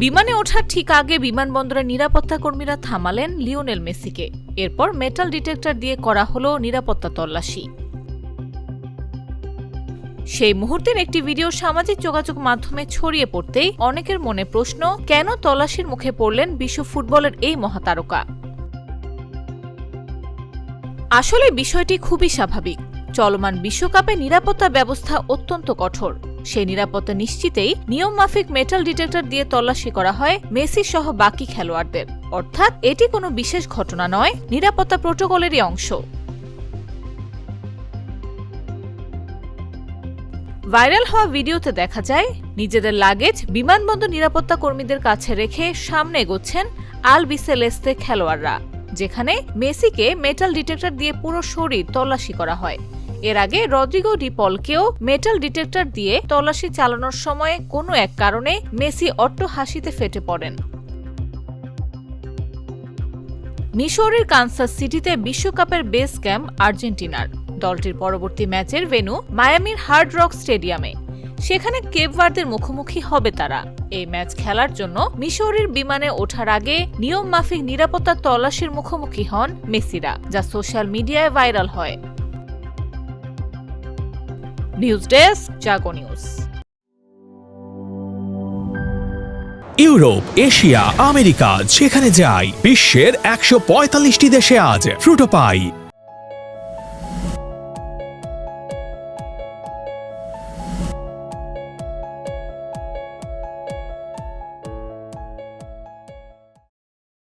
বিমানে ওঠার ঠিক আগে বিমানবন্দরের নিরাপত্তা কর্মীরা থামালেন লিওনেল মেসিকে। এরপর মেটাল ডিটেক্টর দিয়ে করা হলো নিরাপত্তা তল্লাশি। সেই মুহূর্তের একটি ভিডিও সামাজিক যোগাযোগ মাধ্যমে ছড়িয়ে পড়তেই অনেকের মনে প্রশ্ন, কেন তল্লাশির মুখে পড়লেন বিশ্ব ফুটবলের এই মহাতারকা? আসলে বিষয়টি খুবই স্বাভাবিক। চলমান বিশ্বকাপে নিরাপত্তা ব্যবস্থা অত্যন্ত কঠোর। সেই নিরাপত্তা নিশ্চিতেই নিয়মমাফিক মেটাল ডিটেক্টর দিয়ে তল্লাশি করা হয় মেসি সহ বাকি খেলোয়াড়দের। অর্থাৎ এটি কোনো বিশেষ ঘটনা নয়, নিরাপত্তা প্রোটোকলেরই অংশ। ভাইরাল হওয়া ভিডিওতে দেখা যায়, নিজেদের লাগেজ বিমানবন্দর নিরাপত্তা কর্মীদের কাছে রেখে সামনে এগোচ্ছেন আলবিসেলেস্তে খেলোয়াড়রা, যেখানে মেসিকে মেটাল ডিটেক্টর দিয়ে পুরো শরীর তল্লাশি করা হয়। এর আগে রদ্রিগো ডি পলকেও মেটাল ডিটেক্টর দিয়ে তল্লাশি চালানোর সময় কোনো এক কারণে মেসি অট্টহাসিতে ফেটে পড়েন। মিশরের কানসাস সিটিতে বিশ্বকাপের বেস ক্যাম্প আর্জেন্টিনার। দলটির পরবর্তী ম্যাচের ভেন্যু মায়ামির হার্ড রক স্টেডিয়ামে। সেখানে কেপ ভার্দের মুখোমুখি হবে তারা। এই ম্যাচ খেলার জন্য মিশরের বিমানে ওঠার আগে নিয়মমাফিক নিরাপত্তা তল্লাশির মুখোমুখি হন মেসিরা, যা সোশ্যাল মিডিয়ায় ভাইরাল হয়। নিউজ ডেস্ক, জাগো নিউজ। ইউরোপ, এশিয়া, আমেরিকা যেখানে যাই, বিশ্বের 145টি দেশে আজ ফ্রুটো পাই।